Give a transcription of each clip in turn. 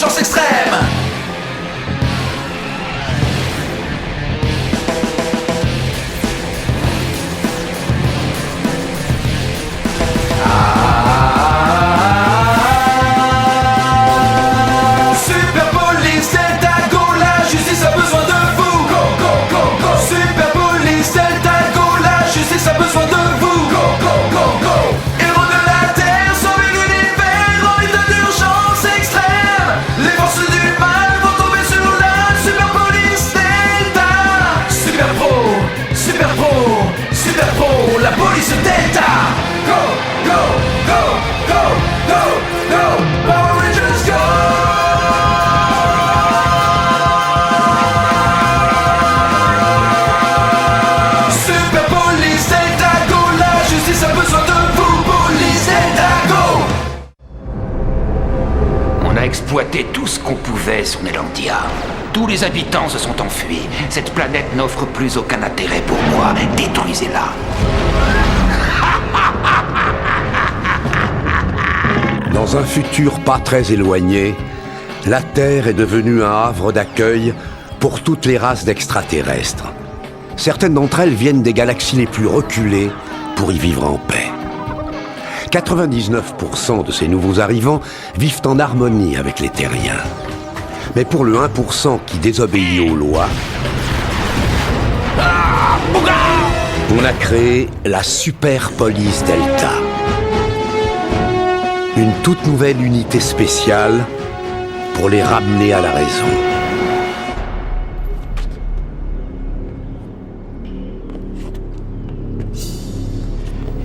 d'urgence extrême. Super Police Delta, go, la justice a besoin de vous. Go, go, go, go. Super Police Delta, go, la justice a besoin de vous. Go, go, go, go. Héros de la Terre, sauvez l'univers en état d'urgence extrême. Les forces du mal vont tomber sur la Super Police Delta. Super Pro, Super Pro, Super Pro, la police Delta. Go, go, go, go, go, go, Power Rangers go. Super Police Delta, go, la justice a besoin de vous. Police Delta, go. On a exploité tout ce qu'on pouvait sur Nelandia. Tous les habitants se sont enfuis. Cette planète n'offre plus aucun intérêt pour moi. Détruisez-la. Dans un futur pas très éloigné, la Terre est devenue un havre d'accueil pour toutes les races d'extraterrestres. Certaines d'entre elles viennent des galaxies les plus reculées pour y vivre en paix. 99% de ces nouveaux arrivants vivent en harmonie avec les terriens. Mais pour le 1% qui désobéit aux lois, on a créé la Super Police Delta. Une toute nouvelle unité spéciale pour les ramener à la raison.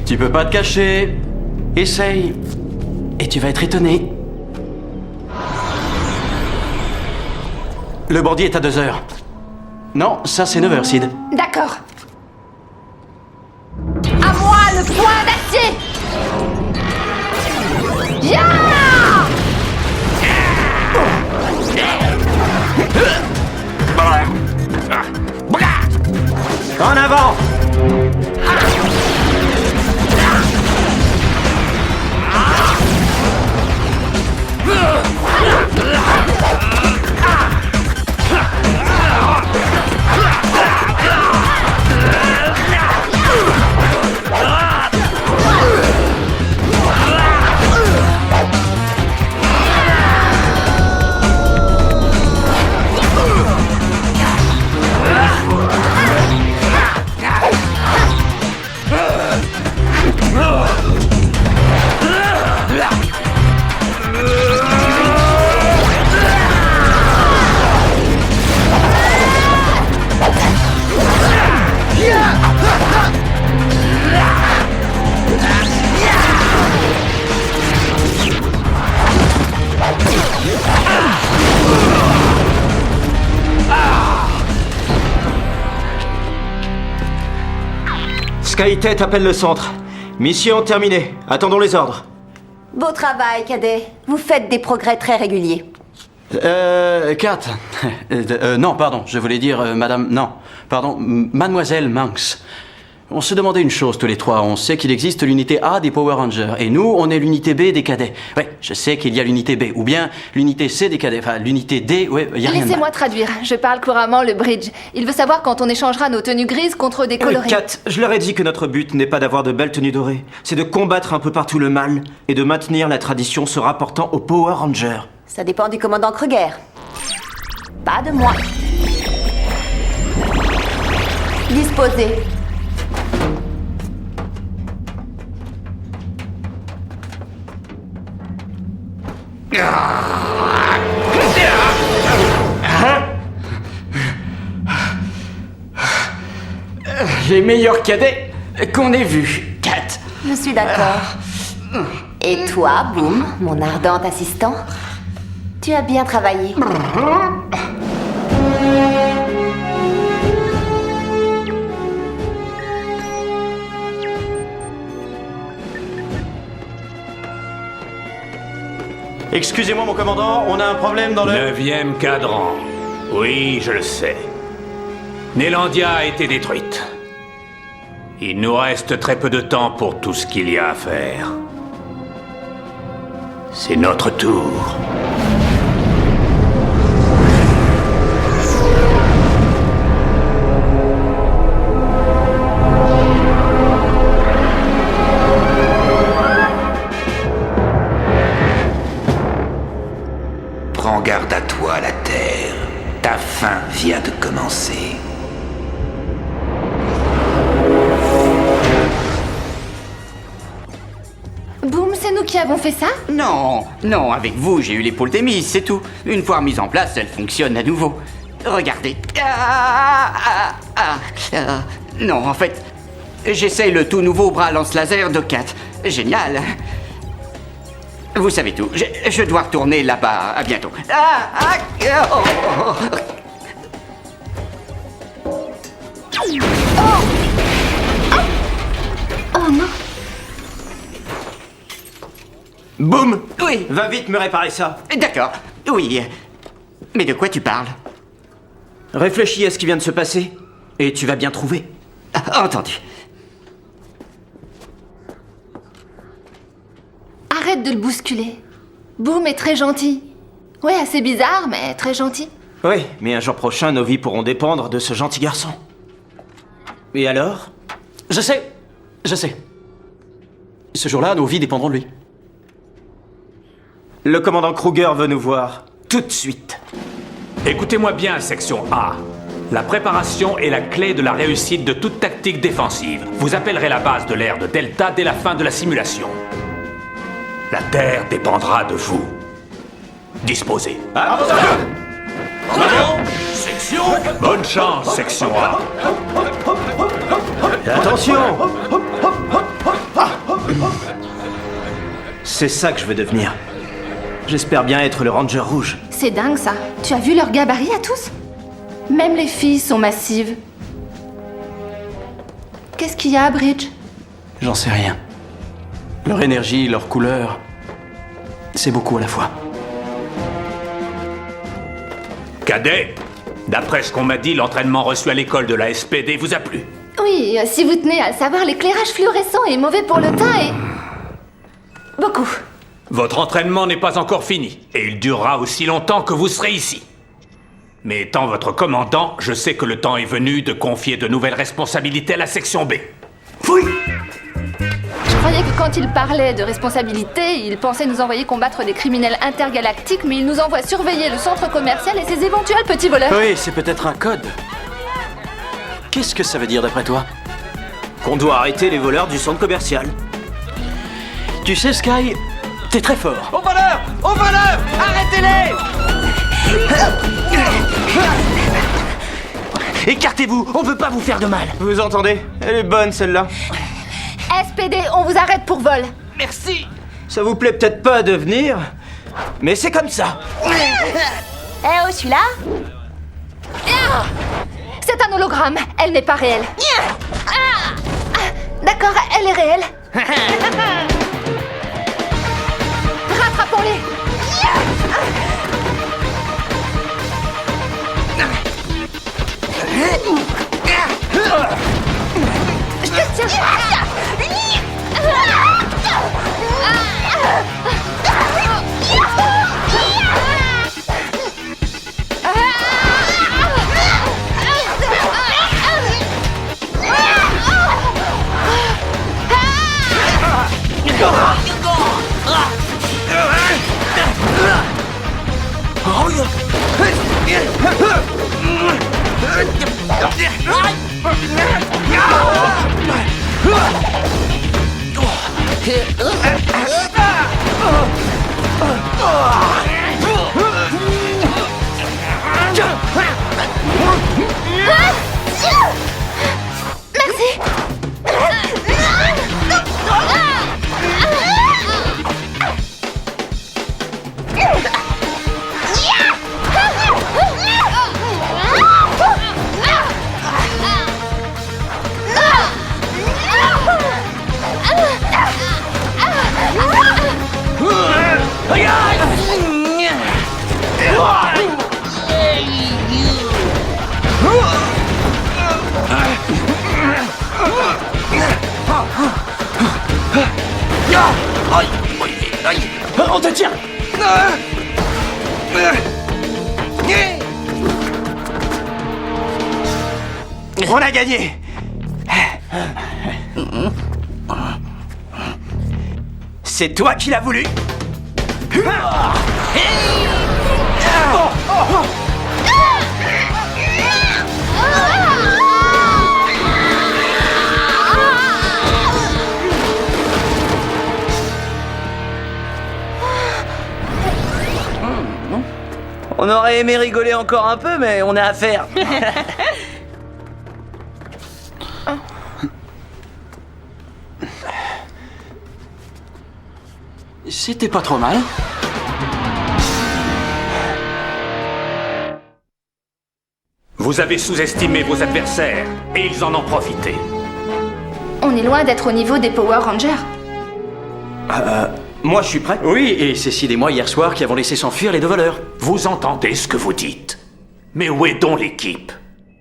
Tu peux pas te cacher. Essaye. Et tu vas être étonné. Le bordier est à 2 heures. Non, ça c'est 9 heures, Sid. D'accord. À moi le point d'acier. Ya! En avant! Skytech appelle le centre. Mission terminée. Attendons les ordres. Beau travail, cadet. Vous faites des progrès très réguliers. Kat. Non, pardon, je voulais dire madame... Non, pardon, mademoiselle Manx. On se demandait une chose tous les trois. On sait qu'il existe l'unité A des Power Rangers. Et nous, on est l'unité B des cadets. Ouais, je sais qu'il y a l'unité B. Ou bien l'unité C des cadets. Enfin, l'unité D, ouais, y a rien de Laissez-moi mal. traduire. Je parle couramment le bridge. Il veut savoir quand on échangera nos tenues grises contre des colorés. Kat, je leur ai dit que notre but n'est pas d'avoir de belles tenues dorées. C'est de combattre un peu partout le mal et de maintenir la tradition se rapportant aux Power Rangers. Ça dépend du commandant Kruger. Pas de moi. Disposez. Les meilleurs cadets qu'on ait vus, Kat. Je suis d'accord. Et toi, Boom, mon ardent assistant? Tu as bien travaillé. Excusez-moi, mon commandant, on a un problème dans le... 9e cadran. Oui, je le sais. Nelandia a été détruite. Il nous reste très peu de temps pour tout ce qu'il y a à faire. C'est notre tour. Prends garde à toi, la Terre. Ta fin vient de commencer. Boom, c'est nous qui avons fait ça? Non, non, avec vous, j'ai eu l'épaule Thémis, c'est tout. Une fois remise en place, elle fonctionne à nouveau. Regardez. Non, en fait, j'essaye le tout nouveau bras lance-laser de Kat. Génial. Vous savez tout. Je dois retourner là-bas. À bientôt. Oh non. Boum! Oui. Va vite me réparer ça. D'accord. Oui. Mais de quoi tu parles? Réfléchis à ce qui vient de se passer, et tu vas bien trouver. Entendu. Arrête de le bousculer. Boom est très gentil. Ouais, assez bizarre, mais très gentil. Oui, mais un jour prochain, nos vies pourront dépendre de ce gentil garçon. Et alors? Je sais. Ce jour-là, nos vies dépendront de lui. Le commandant Kruger veut nous voir. Tout de suite. Écoutez-moi bien, section A. La préparation est la clé de la réussite de toute tactique défensive. Vous appellerez la base de l'ère de Delta dès la fin de la simulation. La Terre dépendra de vous. Disposez. Section. Bonne chance, section A. Attention! C'est ça que je veux devenir. J'espère bien être le Ranger Rouge. C'est dingue ça. Tu as vu leur gabarit à tous? Même les filles sont massives. Qu'est-ce qu'il y a, Bridge? J'en sais rien. Leur énergie, leur couleur, c'est beaucoup à la fois. Cadet, d'après ce qu'on m'a dit, l'entraînement reçu à l'école de la SPD vous a plu. Oui, si vous tenez à le savoir, l'éclairage fluorescent est mauvais pour le teint et... beaucoup. Votre entraînement n'est pas encore fini, et il durera aussi longtemps que vous serez ici. Mais étant votre commandant, je sais que le temps est venu de confier de nouvelles responsabilités à la section B. Oui! Je croyais que quand il parlait de responsabilité, il pensait nous envoyer combattre des criminels intergalactiques, mais il nous envoie surveiller le centre commercial et ses éventuels petits voleurs. Oui, c'est peut-être un code. Qu'est-ce que ça veut dire d'après toi? Qu'on doit arrêter les voleurs du centre commercial. Tu sais, Sky, t'es très fort. Au voleur! Au voleur! Arrêtez-les! Écartez-vous, on veut pas vous faire de mal. Vous entendez? Elle est bonne celle-là. SPD, on vous arrête pour vol. Merci! Ça vous plaît peut-être pas de venir, mais c'est comme ça. Eh oh, je suis là? C'est un hologramme, elle n'est pas réelle. D'accord, elle est réelle. Rattrapons-les. Je te tiens. Merci. On te tient. On a gagné. C'est toi qui l'as voulu. On aurait aimé rigoler encore un peu, mais on a affaire. C'était pas trop mal. Vous avez sous-estimé vos adversaires, et ils en ont profité. On est loin d'être au niveau des Power Rangers. Moi, je suis prêt. Oui, et c'est Sid et moi hier soir qui avons laissé s'enfuir les deux voleurs. Vous entendez ce que vous dites? Mais où est donc l'équipe?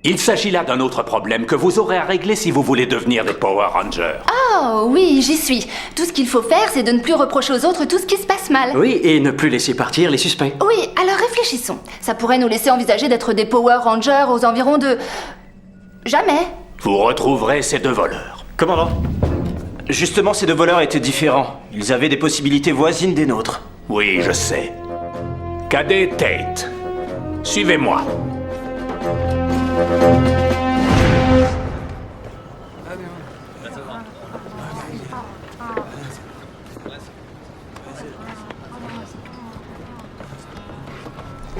Il s'agit là d'un autre problème que vous aurez à régler si vous voulez devenir des Power Rangers. Oh oui, j'y suis. Tout ce qu'il faut faire, c'est de ne plus reprocher aux autres tout ce qui se passe mal. Oui, et ne plus laisser partir les suspects. Oui, alors réfléchissons. Ça pourrait nous laisser envisager d'être des Power Rangers aux environs de... Jamais. Vous retrouverez ces deux voleurs. Commandant, justement, ces deux voleurs étaient différents. Ils avaient des possibilités voisines des nôtres. Oui, je sais. Cadet Tate, suivez-moi.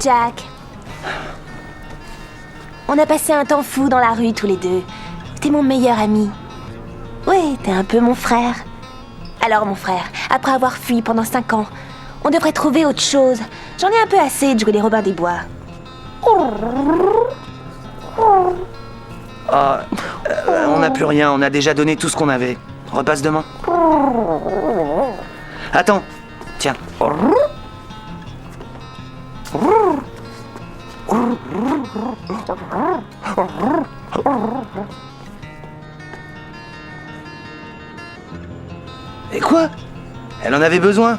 Jack. On a passé un temps fou dans la rue tous les deux. T'es mon meilleur ami. Oui, t'es un peu mon frère. Alors mon frère, après avoir fui pendant 5 ans, on devrait trouver autre chose. J'en ai un peu assez de jouer les Robins des Bois. On n'a plus rien, on a déjà donné tout ce qu'on avait. Repasse demain. Attends, tiens. Et quoi? Elle en avait besoin.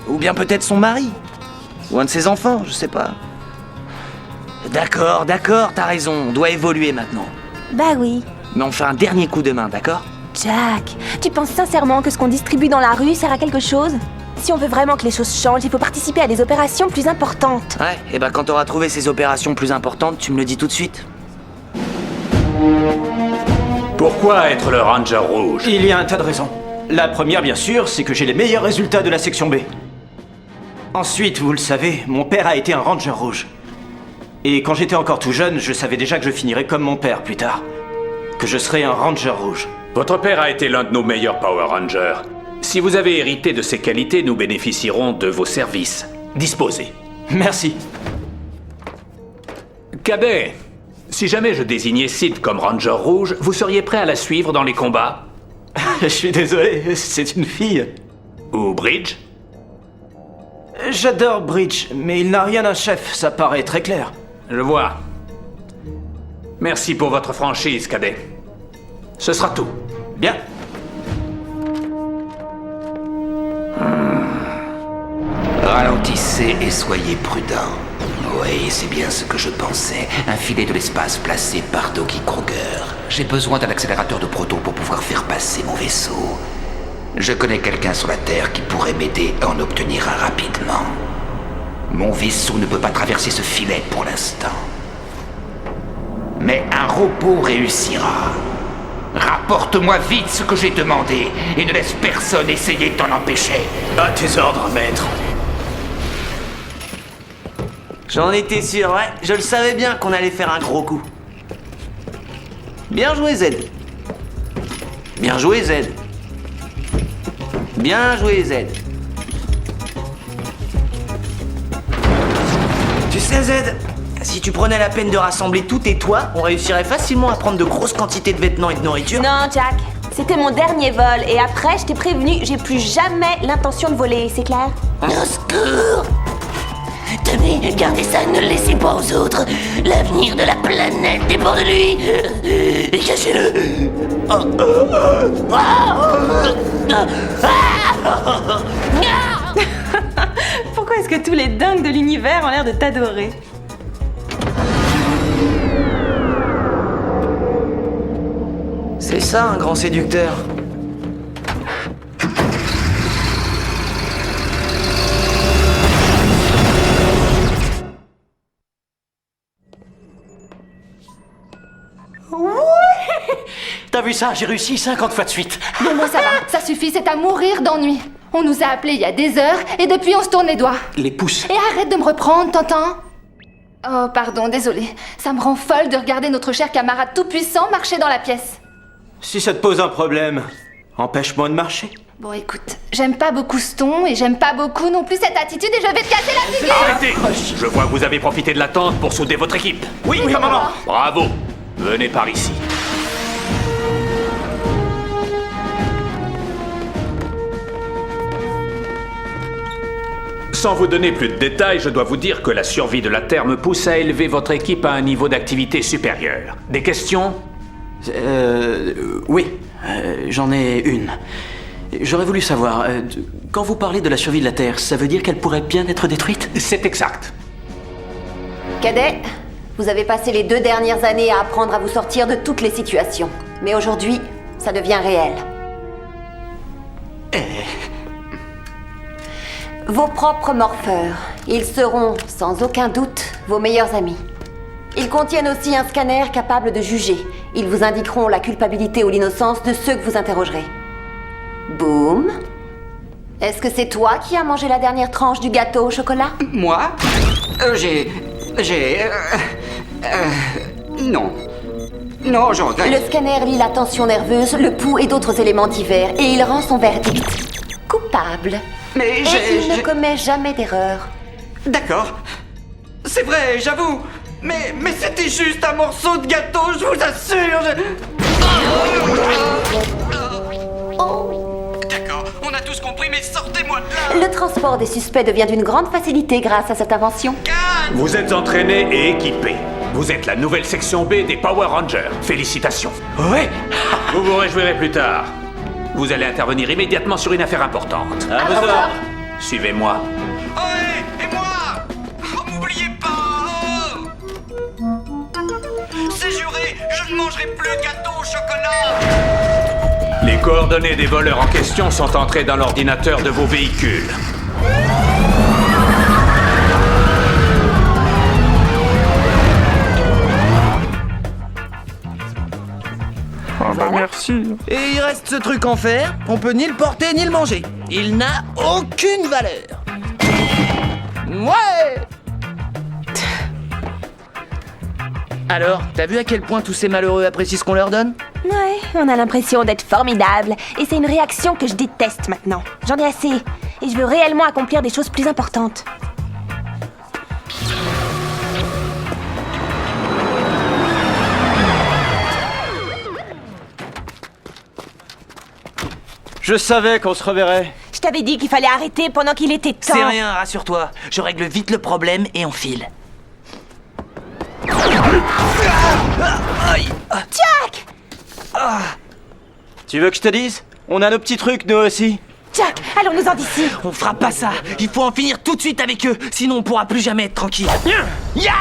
Ou bien peut-être son mari. Ou un de ses enfants, je sais pas. D'accord, t'as raison, on doit évoluer maintenant. Bah oui. Mais on fait un dernier coup de main, d'accord? Jack, tu penses sincèrement que ce qu'on distribue dans la rue sert à quelque chose? Si on veut vraiment que les choses changent, il faut participer à des opérations plus importantes. Ouais, et ben quand t'auras trouvé ces opérations plus importantes, tu me le dis tout de suite. Pourquoi être le Ranger rouge? Il y a un tas de raisons. La première, bien sûr, c'est que j'ai les meilleurs résultats de la section B. Ensuite, vous le savez, mon père a été un Ranger rouge. Et quand j'étais encore tout jeune, je savais déjà que je finirais comme mon père plus tard. Que je serais un Ranger rouge. Votre père a été l'un de nos meilleurs Power Rangers. Si vous avez hérité de ses qualités, nous bénéficierons de vos services. Disposez. Merci. Cadet, si jamais je désignais Sid comme Ranger rouge, vous seriez prêt à la suivre dans les combats? Je suis désolé, c'est une fille. Ou Bridge? J'adore Bridge, mais il n'a rien d'un chef, ça paraît très clair. Je vois. Merci pour votre franchise, Cadet. Ce sera tout. Bien. Ralentissez et soyez prudents. Oui, c'est bien ce que je pensais. Un filet de l'espace placé par Doggy Kruger. J'ai besoin d'un accélérateur de proton pour pouvoir faire passer mon vaisseau. Je connais quelqu'un sur la Terre qui pourrait m'aider à en obtenir un rapidement. Mon vaisseau ne peut pas traverser ce filet pour l'instant. Mais un robot réussira. Rapporte-moi vite ce que j'ai demandé et ne laisse personne essayer de t'en empêcher. À tes ordres, maître. J'en étais sûr, ouais. Je le savais bien qu'on allait faire un gros coup. Bien joué, Z. Bien joué, Z. Bien joué, Z. Tu sais, Z, si tu prenais la peine de rassembler tous tes toits, on réussirait facilement à prendre de grosses quantités de vêtements et de nourriture. Non, Jack, c'était mon dernier vol et après, je t'ai prévenu, j'ai plus jamais l'intention de voler, c'est clair? Au secours! Tenez, gardez ça, ne le laissez pas aux autres. L'avenir de la planète dépend de lui. Cachez-le. Pourquoi est-ce que tous les dingues de l'univers ont l'air de t'adorer? C'est ça, un grand séducteur. T'as vu ça? J'ai réussi 50 fois de suite. Mais moi ça va, ça suffit, c'est à mourir d'ennui. On nous a appelés il y a des heures et depuis on se tourne les doigts. Les pouces. Et arrête de me reprendre, t'entends? Oh, pardon, désolé. Ça me rend folle de regarder notre cher camarade tout-puissant marcher dans la pièce. Si ça te pose un problème, empêche-moi de marcher. Bon, écoute, j'aime pas beaucoup ce ton et j'aime pas beaucoup non plus cette attitude et je vais te casser la figure. Arrêtez! Je vois que vous avez profité de l'attente pour souder votre équipe. Oui, commandant. Bravo! Venez par ici. Sans vous donner plus de détails, je dois vous dire que la survie de la Terre me pousse à élever votre équipe à un niveau d'activité supérieur. Des questions? Oui, j'en ai une. J'aurais voulu savoir, quand vous parlez de la survie de la Terre, ça veut dire qu'elle pourrait bien être détruite? C'est exact. Cadet, vous avez passé les 2 dernières années à apprendre à vous sortir de toutes les situations. Mais aujourd'hui, ça devient réel. Vos propres morpheurs, ils seront, sans aucun doute, vos meilleurs amis. Ils contiennent aussi un scanner capable de juger. Ils vous indiqueront la culpabilité ou l'innocence de ceux que vous interrogerez. Boom. Est-ce que c'est toi qui as mangé la dernière tranche du gâteau au chocolat? Moi Non. Non, je regrette. Le scanner lit la tension nerveuse, le pouls et d'autres éléments divers, et il rend son verdict. Coupable. Mais et il ne commet jamais d'erreur. D'accord. C'est vrai, j'avoue. Mais c'était juste un morceau de gâteau, je vous assure. D'accord, on a tous compris, mais sortez-moi de là. Le transport des suspects devient d'une grande facilité grâce à cette invention. Vous êtes entraînés et équipés. Vous êtes la nouvelle section B des Power Rangers. Félicitations. Ouais. Vous vous réjouirez plus tard. Vous allez intervenir immédiatement sur une affaire importante. À vos ordres. Suivez-moi. Et moi. Oh, m'oubliez pas. C'est juré, je ne mangerai plus de gâteau au chocolat. Les coordonnées des voleurs en question sont entrées dans l'ordinateur de vos véhicules. Merci. Et il reste ce truc en fer, on peut ni le porter ni le manger. Il n'a aucune valeur. Ouais. Alors, t'as vu à quel point tous ces malheureux apprécient ce qu'on leur donne? Ouais, on a l'impression d'être formidable. Et c'est une réaction que je déteste maintenant. J'en ai assez. Et je veux réellement accomplir des choses plus importantes. Je savais qu'on se reverrait. Je t'avais dit qu'il fallait arrêter pendant qu'il était temps. C'est rien, rassure-toi. Je règle vite le problème et on file. Jack! Tu veux que je te dise? On a nos petits trucs, nous aussi. Jack, allons-nous-en d'ici. On fera pas ça. Il faut en finir tout de suite avec eux, sinon on pourra plus jamais être tranquille. Ya!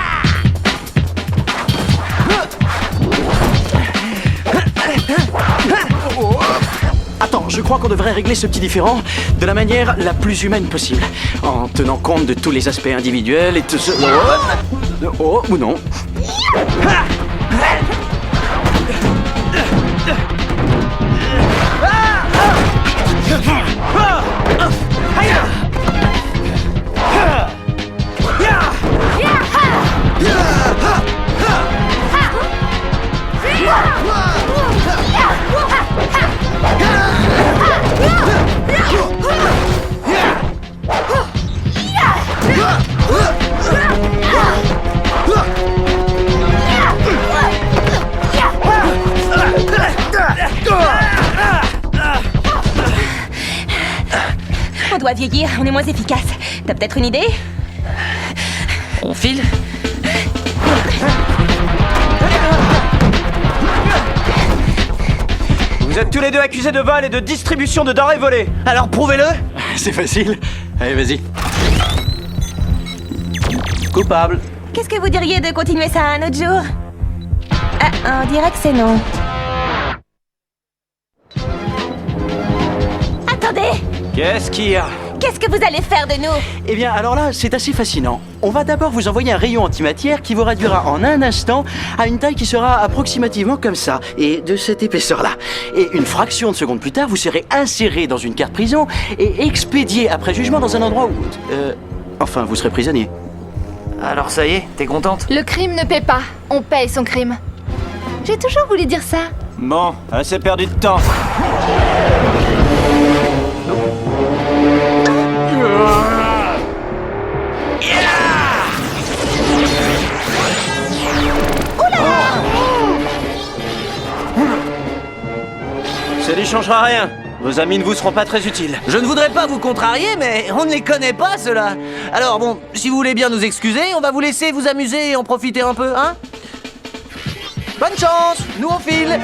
Attends, je crois qu'on devrait régler ce petit différend de la manière la plus humaine possible, en tenant compte de tous les aspects individuels et de ce... Oh, ou non. On doit vieillir, on est moins efficace. T'as peut-être une idée? On file? Vous êtes tous les deux accusés de vol et de distribution de denrées volées. Alors prouvez-le. C'est facile. Allez, vas-y. Coupable. Qu'est-ce que vous diriez de continuer ça un autre jour? Ah, on dirait que c'est non. Attendez! Qu'est-ce qu'il y a? Qu'est-ce que vous allez faire de nous? Eh bien, alors là, c'est assez fascinant. On va d'abord vous envoyer un rayon antimatière qui vous réduira en un instant à une taille qui sera approximativement comme ça, et de cette épaisseur-là. Et une fraction de seconde plus tard, vous serez inséré dans une carte prison et expédié après jugement dans un endroit où... Enfin, vous serez prisonnier. Alors ça y est, t'es contente? Le crime ne paie pas, on paye son crime. J'ai toujours voulu dire ça. Bon, assez perdu de temps. Ça n'y changera rien. Vos amis ne vous seront pas très utiles. Je ne voudrais pas vous contrarier, mais on ne les connaît pas, ceux-là. Alors bon, si vous voulez bien nous excuser, on va vous laisser vous amuser et en profiter un peu, hein? Bonne chance, nous on file.